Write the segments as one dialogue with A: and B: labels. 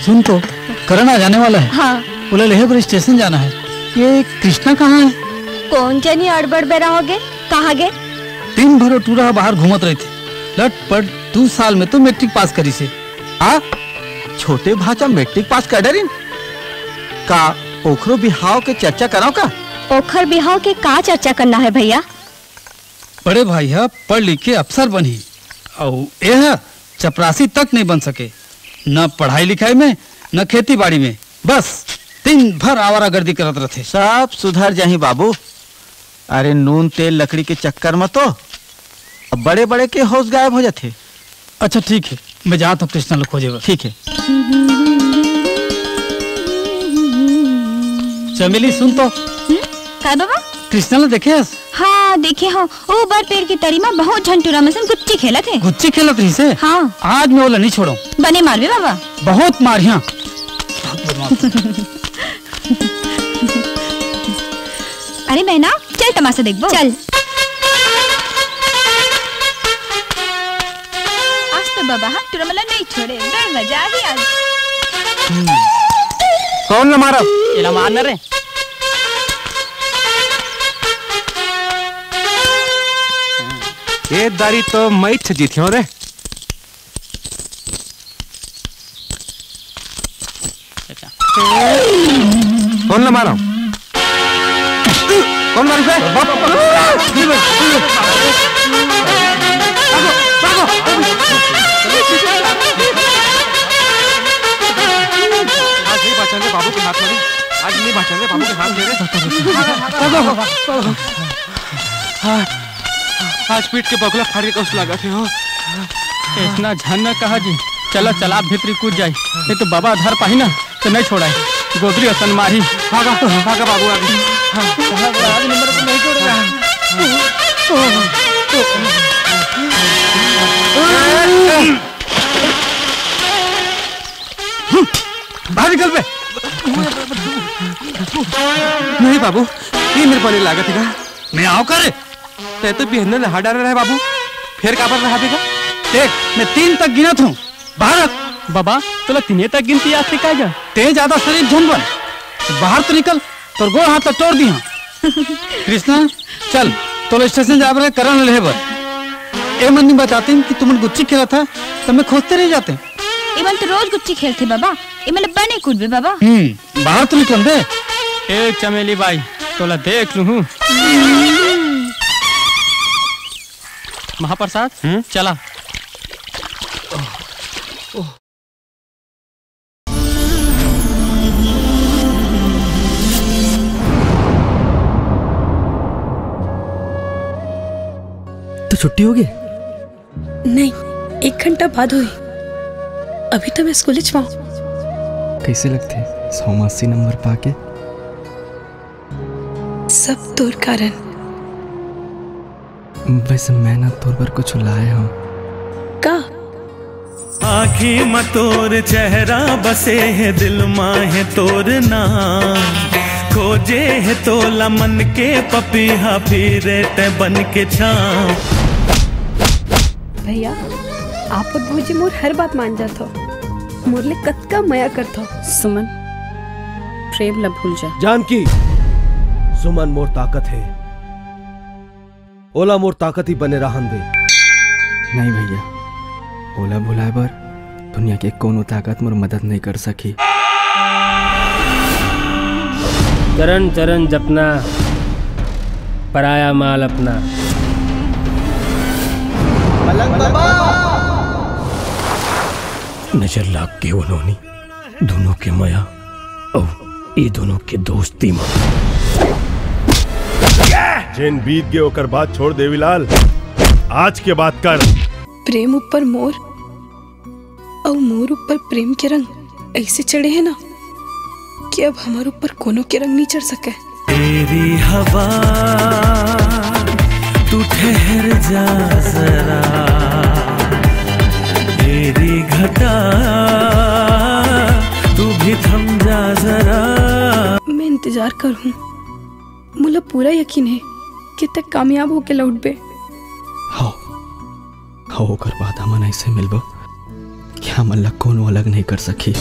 A: सुन तो, करण आ जाने वाला है।
B: हाँ।
A: बोला लेहबर स्टेशन जाना है। ये कृष्णा कहाँ है?
B: कौन जानी अड़बड़ में रहोगे, कहाँ गए?
A: दिन भर टूरा बाहर घूमत रहे थे। लटपट 2 साल में तो मैट्रिक पास करी से।
C: हाँ, छोटे भाचा मैट्रिक पास कर डरिन का ओखरो बिहाव के चर्चा कराओ का?
B: ओखर बिहाव के का चर्चा करना है भैया?
A: बड़े भैया पढ़ लिख के अफसर बनी और यह चपरासी तक नहीं बन सके, न पढ़ाई लिखाई में न खेती बाड़ी में, बस दिन भर आवारागर्दी करत रहते।
C: सब सुधर जाही बाबू। अरे नून तेल लकड़ी के चक्कर में तो अब बड़े बड़े के होश गायब हो जाते।
A: अच्छा ठीक है, मैं जाता हूँ कृष्णा लोग खोजे। ठीक है। चमेली सुन तो।
B: का बाबा?
A: कृष्णा ने देखे?
B: हाँ देखे हो, वो बर पेड़ की तरी में बहुत झंटूरा में गुच्ची खेला थे।
A: गुच्ची खेलत रही से?
B: हाँ।
A: आज मैं वो नहीं छोड़ो।
B: बने मारवे बाबा?
A: बहुत मारिया।
B: अरे मैना चल तमाशा देख बो। चल। आज तो बाबा हम तुरमला नहीं छोड़े, बड़ी मजा ही आज।
C: कौन न मारा?
D: ये मारना रे।
C: ये दारी तो मैं जीती हूँ रे। कौन न मारा? कौन मारू बे? आज नहीं बचाने बाबू के हाथ में, आज नहीं बचाने बाबू के हाथ में। आज पीठ के बगला फाड़ी का उस लगा थे हो।
D: इतना झन कहा जी। चला चला भीतरी कूद जाए, नहीं तो बाबा धर पाही ना तो नहीं छोड़ा है। गोदरी असन मारी।
C: भागा भागा बाबू अभी।
D: आज नंबर को नहीं छोड़ेगा।
C: बाहर निकल बे। नहीं बाबू, ये मेरे पानी लागत है का?
A: मैं आओ करे।
C: ते तो बिहन ने हाथ डाल रहा है बाबू, फिर काबर रहा देगा?
A: देख मैं 3 तक गिनत हूँ। भारत
D: बाबा तोला 3 तक गिनती आज सिखाएगा।
A: तेज ज्यादा शरीर झुंझुन, बाहर तो निकल, तो गोड़ हाथ तोड़ दिया। कृष्णा चल, तो स्टेशन जा रहे करण लेहबर। ए मन्नी बताते हैं कि तुमने गुच्ची खेला था, तो मैं खोजते रह जाते।
B: इमन तो रोज गुच्ची खेलते बाबा, इमन बने कूद बे बाबा।
A: बाहर तो निकल दे।
D: ए चमेली बाई तोला देख लूं। महाप्रसाद चला।
E: तो छुट्टी होगी?
F: नहीं, 1 घंटा बाद हुई। अभी तो मैं स्कूल जाऊँ।
E: कैसे लगते 180 नंबर पाके?
F: सब तोर कारण।
E: वैसे मैं ना तोर पर कुछ लाया हूँ।
F: का?
G: आँखी में तोर चेहरा बसे है, दिल माँ है तोर नाम। खोजे है तोला मन के पपीहा, फिरे ते बन के छाम।
F: भैया आप और भौजी मोर हर बात मान जात हो। मोरले कतका मया करत हो।
H: सुमन प्रेम न भूल जा।
I: जानकी, सुमन मोर ताकत है, ओला मोर ताकत ही बने रहन दे।
E: नहीं भैया, ओला भुलाए बर दुनिया के कोनो ताकत मोर मदद नहीं कर सकी।
D: चरण चरण जपना, पराया माल अपना।
G: नजर लाग के उन्होंने दोनों के माया और ये दोनों के दोस्ती में
J: जेन बीत गए ओकर बात छोड़ देवीलाल, आज के बात कर।
F: प्रेम ऊपर मोर और मोर ऊपर प्रेम के रंग ऐसे चढ़े हैं ना कि अब हमारे ऊपर कोनो के रंग नहीं चढ़ सके।
G: तेरी हवा तू ठहर जा जरा, तेरी घटा तू भी थम जा जरा।
F: मैं इंतजार करूं, मुझे पूरा यकीन है कि तक कामयाब होके लौट बे।
E: हाँ हाँ, ओकर बाद हमन ऐसे मिलबो कि हम अल्लाह कोनो अलग नहीं कर सकी।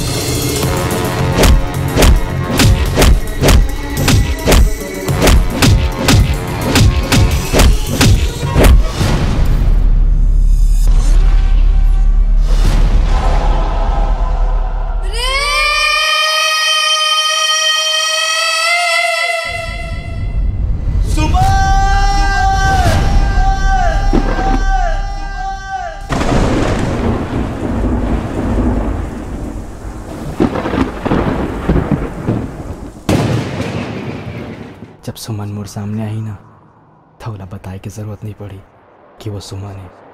E: जब सुमन मोर सामने आई ना तो ओला बताए की जरूरत नहीं पड़ी कि वो सुमन है।